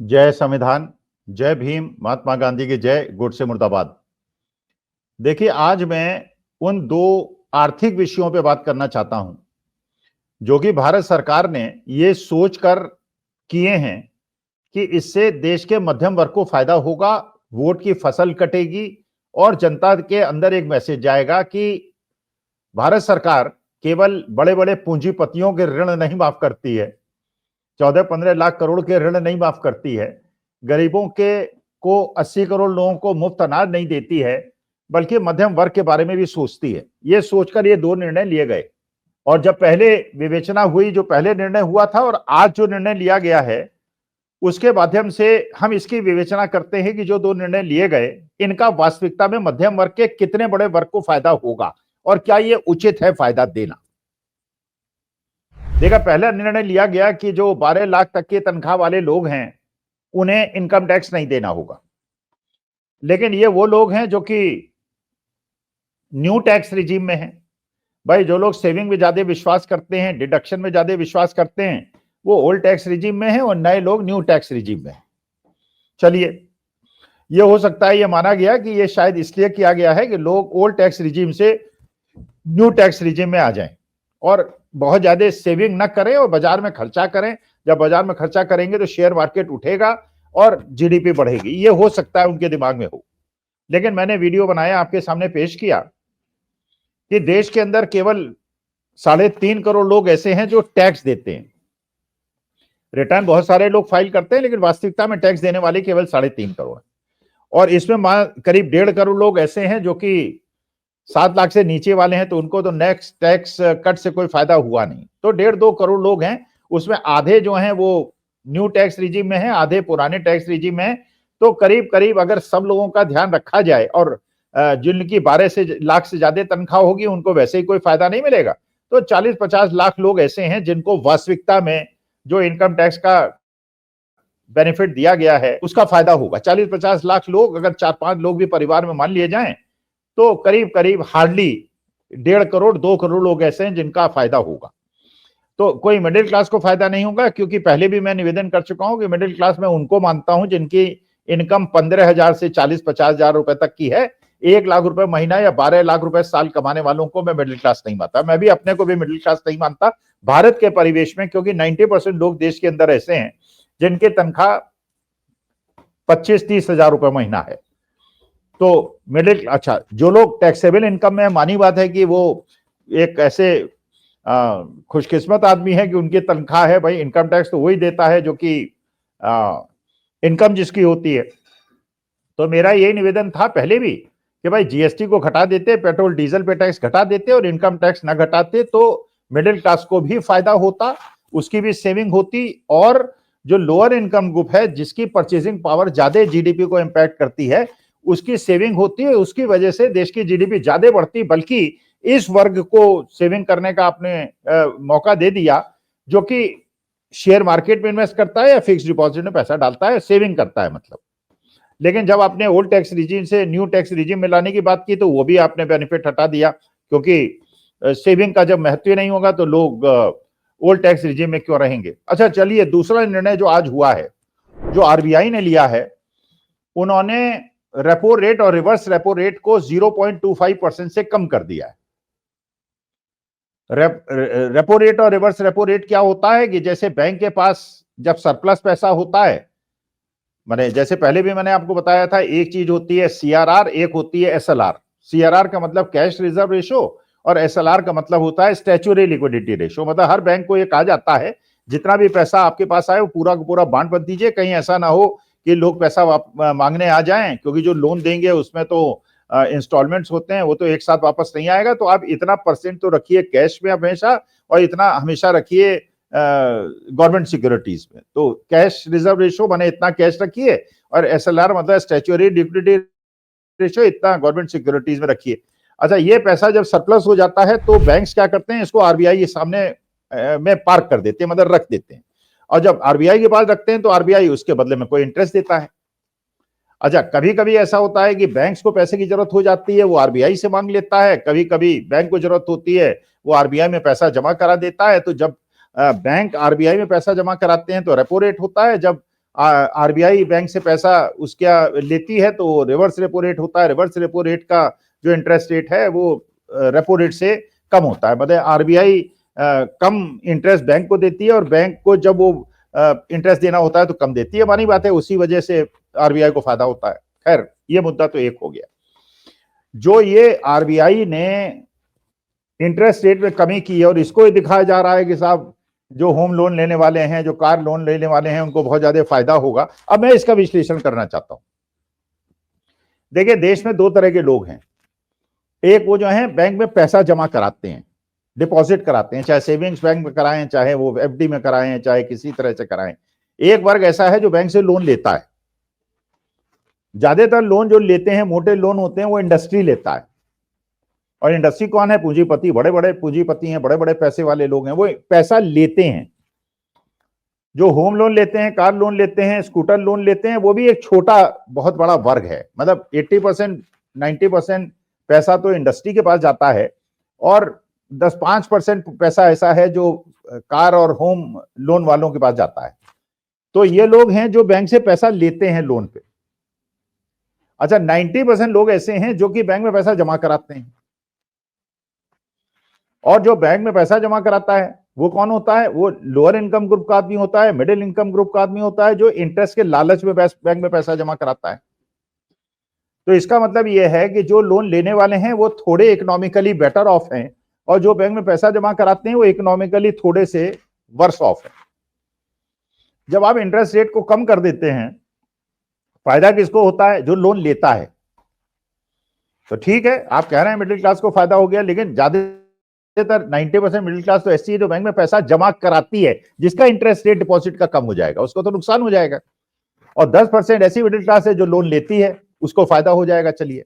जय संविधान, जय भीम, महात्मा गांधी की जय, गुडसे मुर्दाबाद। देखिए, आज मैं उन दो आर्थिक विषयों पे बात करना चाहता हूं जो कि भारत सरकार ने ये सोचकर किए हैं कि इससे देश के मध्यम वर्ग को फायदा होगा, वोट की फसल कटेगी और जनता के अंदर एक मैसेज जाएगा कि भारत सरकार केवल बड़े बड़े पूंजीपतियों के ऋण नहीं माफ करती है, 14-15 लाख करोड़ के ऋण नहीं माफ करती है, गरीबों के को 80 करोड़ लोगों को मुफ्त अनाज नहीं देती है, बल्कि मध्यम वर्ग के बारे में भी सोचती है। ये सोचकर ये दो निर्णय लिए गए। और जब पहले विवेचना हुई, जो पहले निर्णय हुआ था और आज जो निर्णय लिया गया है, उसके माध्यम से हम इसकी विवेचना करते हैं कि जो दो निर्णय लिए गए, इनका वास्तविकता में मध्यम वर्ग के कितने बड़े वर्ग को फायदा होगा और क्या ये उचित है फायदा देना। देखा, पहला निर्णय लिया गया कि जो 12 लाख तक की तनख्वाह वाले लोग हैं उन्हें इनकम टैक्स नहीं देना होगा, लेकिन ये वो लोग हैं जो कि न्यू टैक्स रिजीम में हैं। भाई, जो लोग सेविंग में ज्यादा विश्वास करते हैं, डिडक्शन में ज्यादा विश्वास करते हैं, वो ओल्ड टैक्स रिजीम में है और नए लोग न्यू टैक्स रिजीम में है। चलिए, ये हो सकता है ये माना गया कि ये शायद इसलिए किया गया है कि लोग ओल्ड टैक्स रिजीम से न्यू टैक्स रिजीम में आ जाएं और बहुत ज्यादा सेविंग न करें और बाजार में खर्चा करें। जब बाजार में खर्चा करेंगे तो शेयर मार्केट उठेगा और जीडीपी बढ़ेगी। ये हो सकता है उनके दिमाग में हो, लेकिन मैंने वीडियो बनाया, आपके सामने पेश किया कि देश के अंदर केवल 3.5 करोड़ लोग ऐसे हैं जो टैक्स देते हैं। रिटर्न बहुत सारे लोग फाइल करते हैं, लेकिन वास्तविकता में टैक्स देने वाले केवल 3.5 करोड़ है। और इसमें करीब 1.5 करोड़ लोग ऐसे हैं जो कि 7 लाख से नीचे वाले हैं, तो उनको तो नेक्स्ट टैक्स कट से कोई फायदा हुआ नहीं। तो 1.5-2 करोड़ लोग हैं, उसमें आधे जो हैं वो न्यू टैक्स रिजीम में हैं, आधे पुराने टैक्स रिजीम में हैं। तो करीब करीब अगर सब लोगों का ध्यान रखा जाए और जिनकी 12 लाख से ज्यादा तनख्वाह होगी उनको वैसे ही कोई फायदा नहीं मिलेगा, तो 40-50 लाख लोग ऐसे हैं जिनको वास्तविकता में जो इनकम टैक्स का बेनिफिट दिया गया है उसका फायदा होगा। 40-50 लाख लोग, अगर 4-5 लोग भी परिवार में मान लिए जाएं, तो करीब करीब हार्डली 1.5 करोड़ 2 करोड़ लोग ऐसे हैं जिनका फायदा होगा। तो कोई मिडिल क्लास को फायदा नहीं होगा, क्योंकि पहले भी मैं निवेदन कर चुका हूं कि मिडिल क्लास में उनको मानता हूं जिनकी इनकम 15,000 से 40-50,000 रुपए तक की है। 1 लाख रुपए महीना या 12 लाख रुपए साल कमाने वालों को मैं मिडिल क्लास नहीं मानता। मैं भी अपने को भी मिडिल क्लास नहीं मानता भारत के परिवेश में, क्योंकि 90% लोग देश के अंदर ऐसे हैं जिनकी तनख्वाह 25-30 हजार रुपए महीना है। तो मिडिल, अच्छा, जो लोग टैक्सेबल इनकम में, मानी बात है कि वो एक ऐसे खुशकिस्मत आदमी है कि उनकी तनख्वाह है, भाई इनकम टैक्स तो वही देता है जो कि इनकम जिसकी होती है। तो मेरा यही निवेदन था पहले भी कि भाई जीएसटी को घटा देते, पेट्रोल डीजल पे टैक्स घटा देते और इनकम टैक्स ना घटाते, तो मिडिल क्लास को भी फायदा होता, उसकी भी सेविंग होती, और जो लोअर इनकम ग्रुप है जिसकी परचेसिंग पावर ज्यादा जीडीपी को इंपैक्ट करती है, उसकी सेविंग होती है, उसकी वजह से देश की जीडीपी ज्यादा बढ़ती। बल्कि इस वर्ग को सेविंग करने का आपने मौका दे दिया जो कि शेयर मार्केट में इन्वेस्ट करता है या फिक्स डिपॉजिट में पैसा डालता है, सेविंग करता है मतलब। लेकिन जब आपने ओल्ड टैक्स रिजीम से न्यू टैक्स रिजीम में लाने की बात की तो वो भी आपने बेनिफिट हटा दिया, क्योंकि सेविंग का जब महत्व नहीं होगा तो लोग ओल्ड टैक्स रिजीम में क्यों रहेंगे। अच्छा, चलिए, दूसरा निर्णय जो आज हुआ है, जो आरबीआई ने लिया है, उन्होंने रेपो रेट और रिवर्स रेपो रेट को 0.25% से कम कर दिया है। रेपो रेट और रिवर्स रेपो रेट क्या होता है कि जैसे बैंक के पास जब सरप्लस पैसा होता है, मैंने जैसे पहले भी मैंने आपको बताया था, एक चीज होती है सीआरआर, एक होती है एसएलआर। सीआरआर का मतलब कैश रिजर्व रेशो और एसएलआर का मतलब होता है स्टैच्यूटरी लिक्विडिटी रेशो। मतलब हर बैंक को ये कहा जाता है जितना भी पैसा आपके पास आए वो पूरा का पूरा बांट मत दीजिए, कहीं ऐसा ना हो कि लोग पैसा मांगने आ जाएं, क्योंकि जो लोन देंगे उसमें तो इंस्टॉलमेंट्स होते हैं, वो तो एक साथ वापस नहीं आएगा। तो आप इतना परसेंट तो रखिए कैश में हमेशा, और इतना हमेशा रखिए गवर्नमेंट सिक्योरिटीज में। तो कैश रिजर्व रेशो माने इतना कैश रखिए, और एसएलआर मतलब स्टैच्यूटरी लिक्विडिटी रेशो इतना गवर्नमेंट सिक्योरिटीज में रखिए। अच्छा, ये पैसा जब सरप्लस हो जाता है तो बैंक्स क्या करते हैं, इसको आरबीआई के सामने में पार्क कर देते हैं, मतलब रख देते हैं। और जब आरबीआई के पास रखते हैं तो आरबीआई उसके बदले में कोई इंटरेस्ट देता है। अच्छा, कभी कभी ऐसा होता है कि बैंक्स को पैसे की जरूरत हो जाती है, वो आरबीआई से मांग लेता है। कभी कभी बैंक को जरूरत होती है, वो आरबीआई में पैसा जमा करा देता है। तो जब बैंक आरबीआई में पैसा जमा कराते हैं तो रेपो रेट होता है, जब आरबीआई बैंक से पैसा उसका लेती है तो रिवर्स रेपो रेट होता है, रिवर्स रेपो रेट का जो इंटरेस्ट रेट है वो रेपो रेट से कम होता है, मतलब आरबीआई कम इंटरेस्ट बैंक को देती है और बैंक को जब वो इंटरेस्ट देना होता है तो कम देती है, मानी बात है, उसी वजह से आरबीआई को फायदा होता है। खैर ये मुद्दा तो एक हो गया। जो ये आरबीआई ने इंटरेस्ट रेट में कमी की है और इसको ही दिखाया जा रहा है कि साहब जो होम लोन लेने वाले हैं, जो कार लोन लेने वाले हैं, उनको बहुत ज्यादा फायदा होगा। अब मैं इसका विश्लेषण करना चाहता हूं। देखिए देश में दो तरह के लोग हैं, एक वो जो है बैंक में पैसा जमा कराते हैं, डिपॉजिट कराते हैं, चाहे सेविंग्स बैंक में कराएं, चाहे वो एफडी में कराएं, चाहे किसी तरह से कराएं। एक वर्ग ऐसा है जो बैंक से लोन लेता है। ज्यादातर लोन जो लेते हैं, मोटे लोन होते हैं, वो इंडस्ट्री लेता है। और इंडस्ट्री कौन है? पूंजीपति, बड़े बड़े पूंजीपति हैं, बड़े बड़े पैसे वाले लोग हैं, वो पैसा लेते हैं। जो होम लोन लेते हैं, कार लोन लेते हैं, स्कूटर लोन लेते हैं, वो भी एक छोटा बहुत बड़ा वर्ग है। मतलब 80% 90% पैसा तो इंडस्ट्री के पास जाता है और 10-5% पैसा ऐसा है जो कार और होम लोन वालों के पास जाता है। तो ये लोग हैं जो बैंक से पैसा लेते हैं लोन पे। अच्छा, 90% लोग ऐसे हैं जो कि बैंक में पैसा जमा कराते हैं। और जो बैंक में पैसा जमा कराता है वो कौन होता है? वो लोअर इनकम ग्रुप का आदमी होता है, मिडिल इनकम ग्रुप का आदमी होता है, जो इंटरेस्ट के लालच में बैंक में पैसा जमा कराता है। तो इसका मतलब यह है कि जो लोन लेने वाले हैं वो थोड़े इकोनॉमिकली बेटर ऑफ हैं और जो बैंक में पैसा जमा कराते हैं वो इकोनॉमिकली थोड़े से वर्स ऑफ है। जब आप इंटरेस्ट रेट को कम कर देते हैं, फायदा किसको होता है? जो लोन लेता है। तो ठीक है, आप कह रहे हैं मिडिल क्लास को फायदा हो गया, लेकिन ज्यादातर 90% मिडिल क्लास तो ऐसी है जो बैंक में पैसा जमा कराती है, जिसका इंटरेस्ट रेट डिपॉजिट का कम हो जाएगा, उसको तो नुकसान हो जाएगा। और 10% ऐसी मिडिल क्लास है जो लोन लेती है, उसको फायदा हो जाएगा। चलिए,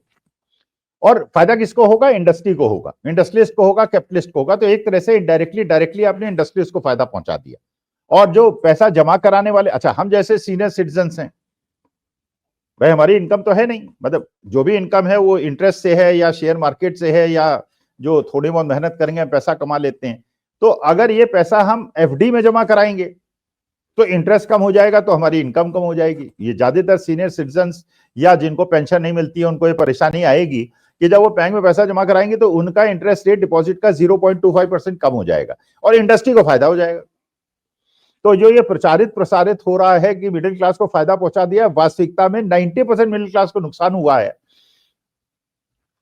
और फायदा किसको होगा? इंडस्ट्री को होगा, इंडस्ट्रियलिस्ट को होगा, कैपिटलिस्ट को होगा। तो एक तरह से डायरेक्टली आपने इंडस्ट्रियलिस्ट को फायदा पहुंचा दिया। और जो पैसा जमा कराने वाले, अच्छा हम जैसे सीनियर सिटीजन हैं, भाई हमारी इनकम तो है नहीं, मतलब जो भी इनकम है वो इंटरेस्ट से है या शेयर मार्केट से है या जो थोड़ी बहुत मेहनत करेंगे पैसा कमा लेते हैं। तो अगर ये पैसा हम एफडी में जमा कराएंगे तो इंटरेस्ट कम हो जाएगा, तो हमारी इनकम कम हो जाएगी। ये ज्यादातर सीनियर सिटीजन्स या जिनको पेंशन नहीं मिलती है उनको ये परेशानी आएगी कि जब वो बैंक में पैसा जमा कराएंगे तो उनका इंटरेस्ट रेट डिपॉजिट का 0.25% कम हो जाएगा और इंडस्ट्री को फायदा हो जाएगा। तो जो ये प्रसारित हो रहा है कि मिडिल क्लास को फायदा पहुंचा दिया, वास्तविकता में 90% मिडिल क्लास को नुकसान हुआ है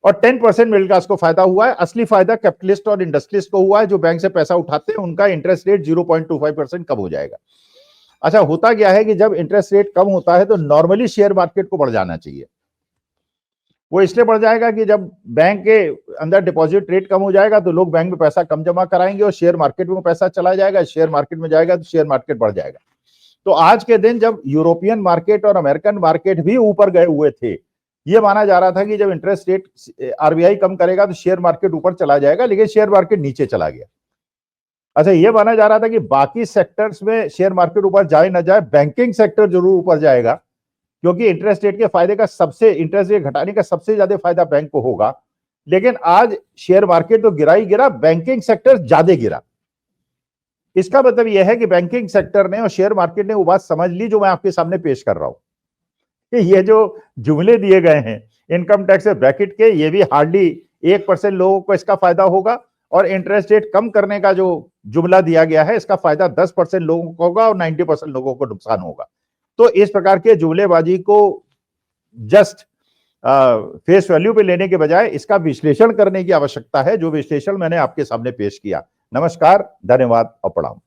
और 10% मिडिल क्लास को फायदा हुआ है। असली फायदा कैपिटलिस्ट और इंडस्ट्रियलिस्ट को हुआ है, जो बैंक से पैसा उठाते हैं उनका इंटरेस्ट रेट 0.25% कम हो जाएगा। अच्छा, होता क्या है कि जब इंटरेस्ट रेट कम होता है तो नॉर्मली शेयर मार्केट को बढ़ जाना चाहिए। वो इसलिए बढ़ जाएगा कि जब बैंक के अंदर डिपॉजिट रेट कम हो जाएगा तो लोग बैंक में पैसा कम जमा कराएंगे और शेयर मार्केट में पैसा चला जाएगा, शेयर मार्केट में जाएगा तो शेयर मार्केट बढ़ जाएगा। तो आज के दिन जब यूरोपियन मार्केट और अमेरिकन मार्केट भी ऊपर गए हुए थे, ये माना जा रहा था कि जब इंटरेस्ट रेट आरबीआई कम करेगा तो शेयर मार्केट ऊपर चला जाएगा, लेकिन शेयर मार्केट नीचे चला गया। अच्छा, ये माना जा रहा था कि बाकी सेक्टर्स में शेयर मार्केट ऊपर जाए ना जाए, बैंकिंग सेक्टर जरूर ऊपर जाएगा, क्योंकि इंटरेस्ट रेट के फायदे का इंटरेस्ट रेट घटाने का सबसे ज्यादा फायदा बैंक को होगा। लेकिन आज शेयर मार्केट तो गिरा ही गिरा, बैंकिंग सेक्टर ज्यादा गिरा। इसका मतलब यह है कि बैंकिंग सेक्टर ने और शेयर मार्केट ने वो बात समझ ली जो मैं आपके सामने पेश कर रहा हूं कि ये जो जुमले दिए गए हैं इनकम टैक्स ब्रैकेट के, ये भी हार्डली 1% लोगों को इसका फायदा होगा और इंटरेस्ट रेट कम करने का जो जुमला दिया गया है इसका फायदा 10% लोगों को होगा और 90% लोगों को नुकसान होगा। तो इस प्रकार के जुमलेबाजी को जस्ट फेस वैल्यू पे लेने के बजाय इसका विश्लेषण करने की आवश्यकता है, जो विश्लेषण मैंने आपके सामने पेश किया। नमस्कार, धन्यवाद और प्रणाम।